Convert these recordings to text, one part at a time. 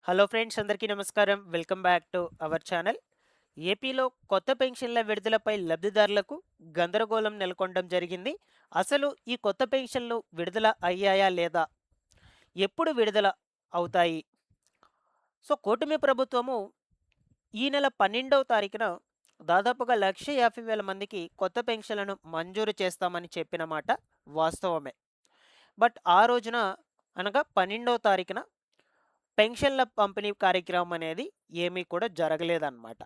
Hello friends, అందరికీ నమస్కారం. Welcome back to our channel. ఏపీలో కొత్త పెన్షన్ల విడుదలపై లబ్ధిదారులకు గందరగోళం నెలకొనడం జరిగింది. అసలు ఈ కొత్త పెన్షన్లు విడుదల అయ్యాయా లేదా? ఎప్పుడు విడుదల అవుతాయి? కూటమి ప్రభుత్వము ఈ నెల 12వ తారీఖున దాదాపుగా 1,50,000 మందికి కొత్త పెన్షన్లను మంజూరు చేస్తామని చెప్పిన మాట వాస్తవమే. బట్ ఆ రోజున అనగా 12వ తారీఖున పెన్షన్ల పంపిణీ కార్యక్రమం అనేది ఏమీ కూడా జరగలేదన్నమాట.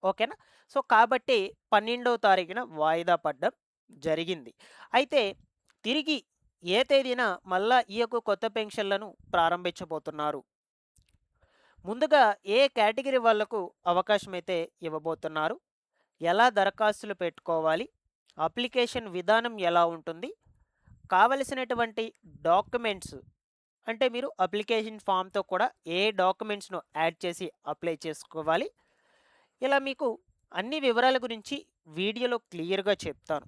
ఓకేనా? కాబట్టి 12వ తారీఖున వాయిదా పడడం జరిగింది. అయితే తిరిగి ఏ తేదీన మళ్ళా ఈ యొక్క కొత్త పెన్షన్లను ప్రారంభించబోతున్నారు? ముందుగా ఏ కేటగిరీ వాళ్లకు అవకాశం అయితే ఇవ్వబోతున్నారు? ఎలా దరఖాస్తులు పెట్టుకోవాలి? అప్లికేషన్ విధానం ఎలా ఉంటుంది? కావలసినటువంటి డాక్యుమెంట్స్ అంటే మీరు అప్లికేషన్ ఫామ్‌తో కూడా ఏ డాక్యుమెంట్స్‌ను యాడ్ చేసి అప్లై చేసుకోవాలి. ఇలా మీకు అన్ని వివరాల గురించి వీడియోలో క్లియర్‌గా చెప్తాను.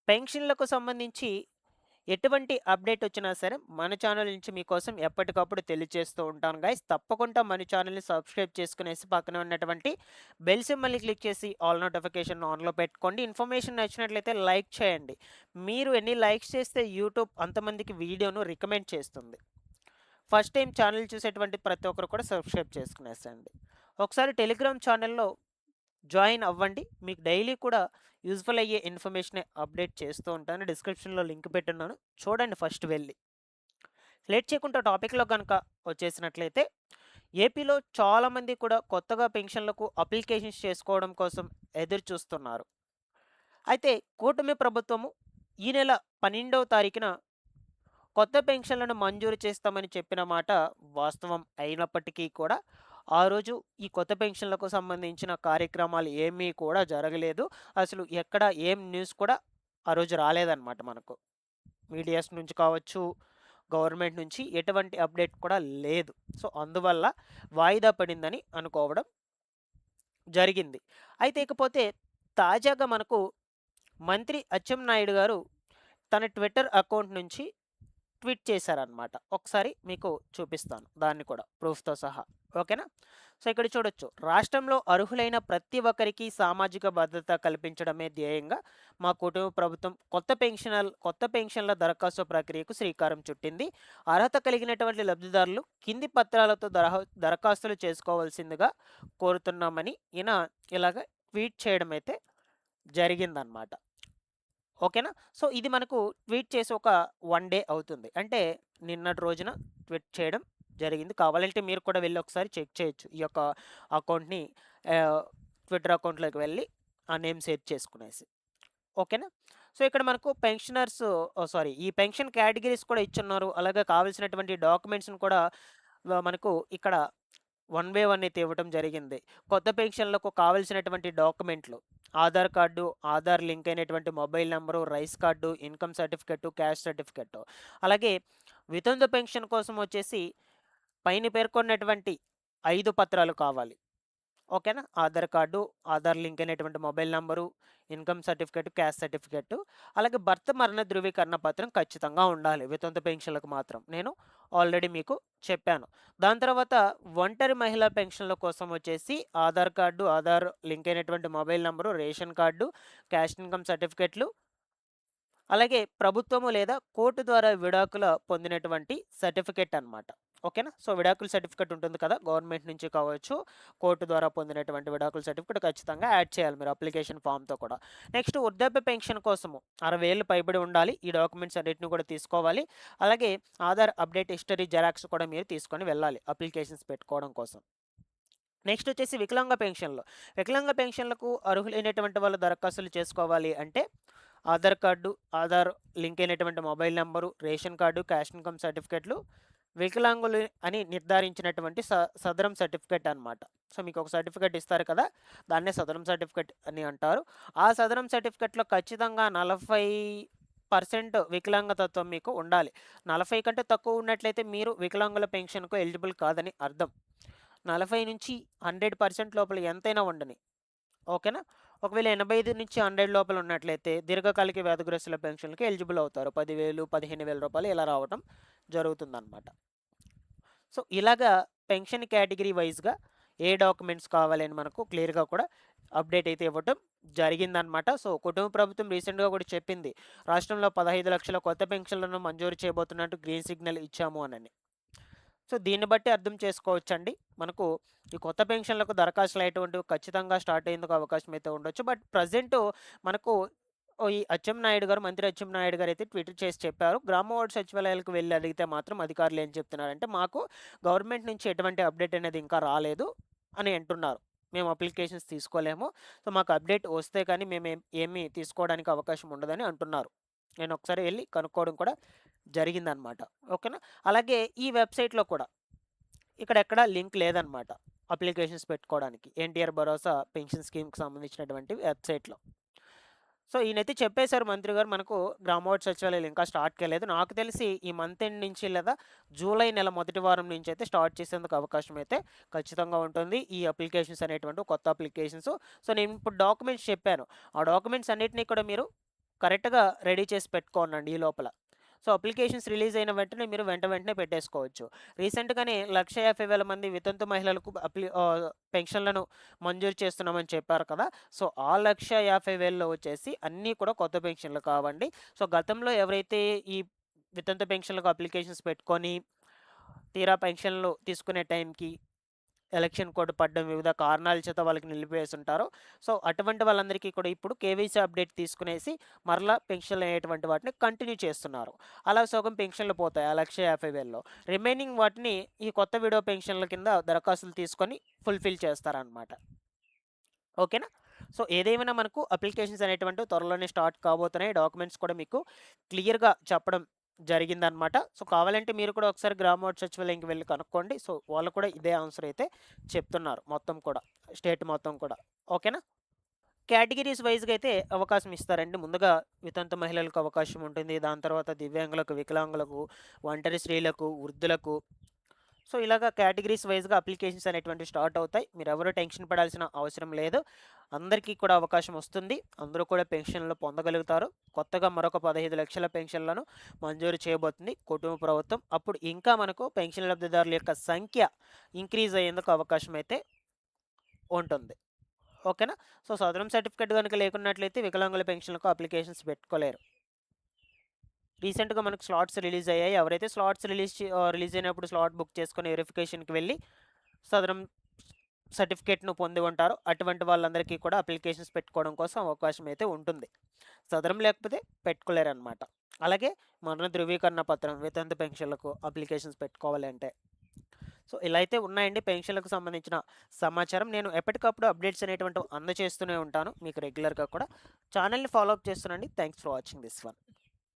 పెన్షన్‌లకు సంబంధించి ఎటువంటి అప్డేట్ వచ్చినా సరే మన ఛానల్ నుంచి మీకోసం ఎప్పటికప్పుడు తెలియజేస్తూ ఉంటాను గైస్. తప్పకుండా మన ఛానల్‌ని సబ్స్క్రైబ్ చేసుకునేసి పక్కనే ఉన్నటువంటి బెల్ సింబల్‌ని క్లిక్ చేసి ఆల్ నోటిఫికేషన్ ఆన్‌లో పెట్టుకోండి. ఇన్ఫర్మేషన్ నచ్చినట్లయితే లైక్ చేయండి. మీరు ఎన్ని లైక్స్ చేస్తే యూట్యూబ్ అంతమందికి వీడియోను రికమెండ్ చేస్తుంది. ఫస్ట్ టైం ఛానల్ చూసేటువంటి ప్రతి ఒక్కరు కూడా సబ్స్క్రైబ్ చేసుకునేసేయండి. ఒకసారి టెలిగ్రామ్ ఛానల్‌లో జాయిన్ అవ్వండి. మీకు డైలీ కూడా యూజ్‌ఫుల్ అయ్యే ఇన్ఫర్మేషనే అప్డేట్ చేస్తూ ఉంటాను. డిస్క్రిప్షన్‌లో లింక్ పెట్టున్నాను. చూడండి ఫస్ట్ వెళ్ళి. లేట్ చేయకుండా టాపిక్‌లో గనుక వచ్చేసినట్లయితే ఏపీలో చాలామంది కూడా కొత్తగా పెన్షన్లకు అప్లికేషన్స్ చేసుకోవడం కోసం ఎదురు చూస్తున్నారు. అయితే కూటమి ప్రభుత్వము ఈ నెల 12వ తారీఖున కొత్త పెన్షన్లను మంజూరు చేస్తామని చెప్పిన మాట వాస్తవం అయినప్పటికీ కూడా ఆ రోజు ఈ కొత్త పెన్షన్లకు సంబంధించిన కార్యక్రమాలు ఏమీ కూడా జరగలేదు. అసలు ఎక్కడ ఏం న్యూస్ కూడా ఆ రోజు రాలేదన్నమాట మనకు. మీడియాస్ నుంచి కావచ్చు, గవర్నమెంట్ నుంచి ఎటువంటి అప్డేట్ కూడా లేదు. అందువల్ల వాయిదా పడిందని అనుకోవడం జరిగింది. అయితే ఇకపోతే తాజాగా మనకు మంత్రి అచ్చెన్నాయుడు గారు తన ట్విట్టర్ అకౌంట్ నుంచి ట్వీట్ చేశారనమాట. ఒకసారి మీకు చూపిస్తాను దాన్ని కూడా ప్రూఫ్‌తో సహా. ఓకేనా? ఇక్కడ చూడొచ్చు. రాష్ట్రంలో అర్హులైన ప్రతి ఒక్కరికి సామాజిక భద్రత కల్పించడమే ధ్యేయంగా మా కుటుంబ ప్రభుత్వం కొత్త పెన్షన్ల దరఖాస్తు ప్రక్రియకు శ్రీకారం చుట్టింది. అర్హత కలిగినటువంటి లబ్ధిదారులు కింది పత్రాలతో దరఖాస్తులు చేసుకోవాల్సిందిగా కోరుతున్నామని ఈయన ఇలాగ ట్వీట్ చేయడం అయితే జరిగిందనమాట. ఓకేనా? ఇది మనకు ట్వీట్ చేసి ఒక 1 డే అవుతుంది. అంటే నిన్నటి రోజున ట్వీట్ చేయడం జరిగింది. కావాలంటే మీరు కూడా వెళ్లి ఒకసారి చెక్ చేయొచ్చు. ఈ యొక్క అకౌంట్‌ని ట్విట్టర్ అకౌంట్‌లోకి వెళ్లి ఆ నేమ్ సేవ్ చేసుకునేసి. ఓకేనా? ఇక్కడ మనకు ఈ పెన్షన్ కేటగిరీస్ కూడా ఇచ్చున్నారు. అలాగే కావాల్సినటువంటి డాక్యుమెంట్స్‌ని కూడా మనకు ఇక్కడ వన్ బై వన్ అయితే ఇవ్వటం జరిగింది. కొత్త పెన్షన్లకు కావాల్సినటువంటి డాక్యుమెంట్లు ఆధార్ కార్డు, ఆధార్ లింక్ అయినటువంటి mobile number, rice card, income certificate, caste certificate. అలాగే వితంతు పెన్షన్ కోసం వచ్చేసి పైన పేర్కొన్నటువంటి 5 పత్రాలు కావాలి. ఓకేనా? ఆధార్ కార్డు, ఆధార్ లింక్ అయినటువంటి mobile number, income certificate, caste certificate, అలాగే భర్త మరణ ధృవీకరణ పత్రం ఖచ్చితంగా ఉండాలి వితంతు పెన్షన్లకు మాత్రం. నేను ఆల్రెడీ మీకు చెప్పాను. దాని తర్వాత ఒంటరి మహిళా పెన్షన్ల కోసం వచ్చేసి ఆధార్ కార్డు, ఆధార్ లింక్ అయినటువంటి mobile number, ration card, caste income సర్టిఫికేట్లు, అలాగే ప్రభుత్వము లేదా కోర్టు ద్వారా విడాకుల పొందినటువంటి సర్టిఫికేట్ అనమాట. ఓకేనా? విడాకుల సర్టిఫికేట్ ఉంటుంది కదా! గవర్నమెంట్ నుంచి కావచ్చు, కోర్టు ద్వారా పొందినటువంటి విడాకుల సర్టిఫికేట్ ఖచ్చితంగా యాడ్ చేయాలి మీరు అప్లికేషన్ ఫామ్‌తో కూడా. నెక్స్ట్ వృద్ధాప్య పెన్షన్ కోసము 60 ఏళ్ళు పైబడి ఉండాలి. ఈ డాక్యుమెంట్స్ అన్నిటిని కూడా తీసుకోవాలి. అలాగే ఆధార్ అప్డేట్ హిస్టరీ జెరాక్స్ కూడా మీరు తీసుకొని వెళ్ళాలి అప్లికేషన్స్ పెట్టుకోవడం కోసం. నెక్స్ట్ వచ్చేసి వికలాంగ పెన్షన్‌లు. వికలాంగ పెన్షన్‌లకు అర్హులైనటువంటి వాళ్ళు దరఖాస్తులు చేసుకోవాలి అంటే ఆధార్ కార్డు, ఆధార్ లింక్ అయినటువంటి mobile number, ration card, caste income సర్టిఫికేట్లు, వికలాంగులు అని నిర్ధారించినటువంటి సదరం సర్టిఫికేట్ అనమాట. మీకు ఒక సర్టిఫికేట్ ఇస్తారు కదా! దాన్నే సదరం సర్టిఫికేట్ అని అంటారు. ఆ సదరం సర్టిఫికేట్‌లో ఖచ్చితంగా 40% వికలాంగతత్వం మీకు ఉండాలి. 40 కంటే తక్కువ ఉన్నట్లయితే మీరు వికలాంగుల పెన్షన్‌కు ఎలిజిబుల్ కాదని అర్థం. 40-100% లోపల ఎంతైనా ఉండని. ఓకేనా? ఒకవేళ 85-100 లోపల ఉన్నట్లయితే దీర్ఘకాలిక వ్యాధిగ్రస్తుల పెన్షన్‌లకి ఎలిజిబుల్ అవుతారు. 10,000, 15,000 రూపాయలు ఇలా రావటం జరుగుతుందనమాట. సో ఇలాగా పెన్షన్ కేటగిరీ వైజ్గా ఏ డాక్యుమెంట్స్ కావాలని మనకు క్లియర్గా కూడా అప్డేట్ అయితే ఇవ్వటం జరిగిందనమాట. సో కుటుంబ ప్రభుత్వం రీసెంట్గా కూడా చెప్పింది, రాష్ట్రంలో 15 లక్షల కొత్త పెన్షన్లను మంజూరు చేయబోతున్నట్టు గ్రీన్ సిగ్నల్ ఇచ్చాము అని. సో దీన్ని బట్టి అర్థం చేసుకోవచ్చండి, మనకు ఈ కొత్త పెన్షన్లకు దరఖాస్తులు అయ్యేటువంటివి ఖచ్చితంగా స్టార్ట్ అయ్యేందుకు అవకాశం అయితే ఉండొచ్చు. బట్ ప్రజెంట్ మనకు ఈ అచ్చెన్నాయుడు గారు, మంత్రి అచ్చెన్నాయుడు గారు అయితే ట్వీట్ చేసి చెప్పారు, గ్రామ వార్డు సచివాలయాలకు వెళ్ళి అడిగితే మాత్రం అధికారులు ఏం చెప్తున్నారంటే, మాకు గవర్నమెంట్ నుంచి ఎటువంటి అప్డేట్ అనేది ఇంకా రాలేదు అని అంటున్నారు. మేము అప్లికేషన్స్ తీసుకోలేము, సో మాకు అప్డేట్ వస్తే కానీ మేము ఏమీ తీసుకోవడానికి అవకాశం ఉండదని అంటున్నారు. నేను ఒకసారి వెళ్ళి కనుక్కోవడం కూడా జరిగిందనమాట. ఓకేనా. అలాగే ఈ వెబ్సైట్లో కూడా ఇక్కడెక్కడ లింక్ లేదనమాట అప్లికేషన్స్ పెట్టుకోవడానికి, ఎన్టీఆర్ భరోసా పెన్షన్ స్కీమ్కి సంబంధించినటువంటి వెబ్సైట్లో. సో ఈయనైతే చెప్పేశారు మంత్రి గారు, మనకు గ్రామ వార్డు సచివాలయాలు ఇంకా స్టార్ట్ కాలేదు, నాకు తెలిసి ఈ మంత్ ఎండ్ నుంచి లేదా జూలై నెల మొదటి వారం నుంచి అయితే స్టార్ట్ చేసేందుకు అవకాశం అయితే ఖచ్చితంగా ఉంటుంది ఈ అప్లికేషన్స్ అనేటువంటి కొత్త అప్లికేషన్స్. సో నేను ఇప్పుడు డాక్యుమెంట్స్ చెప్పాను, ఆ డాక్యుమెంట్స్ అన్నిటినీ కూడా మీరు కరెక్ట్గా రెడీ చేసి పెట్టుకోనండి ఈ లోపల. సో అప్లికేషన్స్ రిలీజ్ అయిన వెంటనే మీరు వెంటనే పెట్టేసుకోవచ్చు. రీసెంట్గానే 1,50,000 మంది వితంతు మహిళలకు పెన్షన్లను మంజూరు చేస్తున్నామని చెప్పారు కదా. సో ఆ 1,50,000లో వచ్చేసి అన్నీ కూడా కొత్త పెన్షన్లు కావండి. సో గతంలో ఎవరైతే ఈ వితంతు పెన్షన్లకు అప్లికేషన్స్ పెట్టుకొని తీరా పెన్షన్లు తీసుకునే టైంకి ఎలక్షన్ కోడ్ పడ్డం, వివిధ కారణాల చేత వాళ్ళకి నిలిపివేసి ఉంటారు. సో అటువంటి వాళ్ళందరికీ కూడా ఇప్పుడు కేవైసీ అప్డేట్ తీసుకునేసి మరలా పెన్షన్లు అనేటువంటి వాటిని కంటిన్యూ చేస్తున్నారు. అలా సగం పెన్షన్లు పోతాయి ఆ 1,50,000లో. రిమైనింగ్ వాటిని ఈ కొత్త విడో పెన్షన్ల కింద దరఖాస్తులు తీసుకొని ఫుల్ఫిల్ చేస్తారనమాట. ఓకేనా. సో ఏదేమైనా మనకు అప్లికేషన్స్ అనేటువంటివి త్వరలోనే స్టార్ట్ కాబోతున్నాయి. డాక్యుమెంట్స్ కూడా మీకు క్లియర్గా చెప్పడం జరిగిందనమాట. సో కావాలంటే మీరు కూడా ఒకసారి గ్రామ వార్డు సచివాలయంకి వెళ్ళి కనుక్కోండి. సో వాళ్ళు కూడా ఇదే ఆన్సర్ అయితే చెప్తున్నారు, మొత్తం కూడా స్టేట్ మొత్తం కూడా. ఓకేనా. కేటగిరీస్ వైజ్గా అయితే అవకాశం ఇస్తారండి. ముందుగా వితంతు మహిళలకు అవకాశం ఉంటుంది, దాని తర్వాత దివ్యాంగులకు, వికలాంగులకు, ఒంటరి స్త్రీలకు, వృద్ధులకు. సో ఇలాగ కేటగిరీస్ వైజ్గా అప్లికేషన్స్ అనేటువంటివి స్టార్ట్ అవుతాయి. మీరు ఎవరు టెన్షన్ పడాల్సిన అవసరం లేదు, అందరికీ కూడా అవకాశం వస్తుంది, అందరూ కూడా పెన్షన్లు పొందగలుగుతారు. కొత్తగా మరొక 15 లక్షల పెన్షన్లను మంజూరు చేయబోతుంది కుటుంబ ప్రభుత్వం. అప్పుడు ఇంకా మనకు పెన్షన్ లబ్ధిదారుల యొక్క సంఖ్య ఇంక్రీజ్ అయ్యేందుకు అవకాశం అయితే ఉంటుంది. ఓకేనా. సో సదరం సర్టిఫికేట్ కనుక లేకున్నట్లయితే వికలాంగుల పెన్షన్లకు అప్లికేషన్స్ పెట్టుకోలేరు. రీసెంట్గా మనకు స్లాట్స్ రిలీజ్ అయ్యాయి. ఎవరైతే స్లాట్స్ రిలీజ్ అయినప్పుడు స్లాట్ బుక్ చేసుకొని వెరిఫికేషన్కి వెళ్ళి సదరం సర్టిఫికేట్ను పొంది ఉంటారో అటువంటి వాళ్ళందరికీ కూడా అప్లికేషన్స్ పెట్టుకోవడం కోసం అవకాశం అయితే ఉంటుంది. సదరం లేకపోతే పెట్టుకోలేరన్నమాట. అలాగే మరణ ధృవీకరణ పత్రం, వితంతు పెన్షన్లకు అప్లికేషన్స్ పెట్టుకోవాలి అంటే. సో ఇలా అయితే ఉన్నాయండి పెన్షన్లకు సంబంధించిన సమాచారం. నేను ఎప్పటికప్పుడు అప్డేట్స్ అనేటువంటివి అందజేస్తూనే ఉంటాను మీకు రెగ్యులర్గా కూడా. ఛానల్ని ఫాలో అప్ చేస్తున్నాండి. Thanks for watching this one.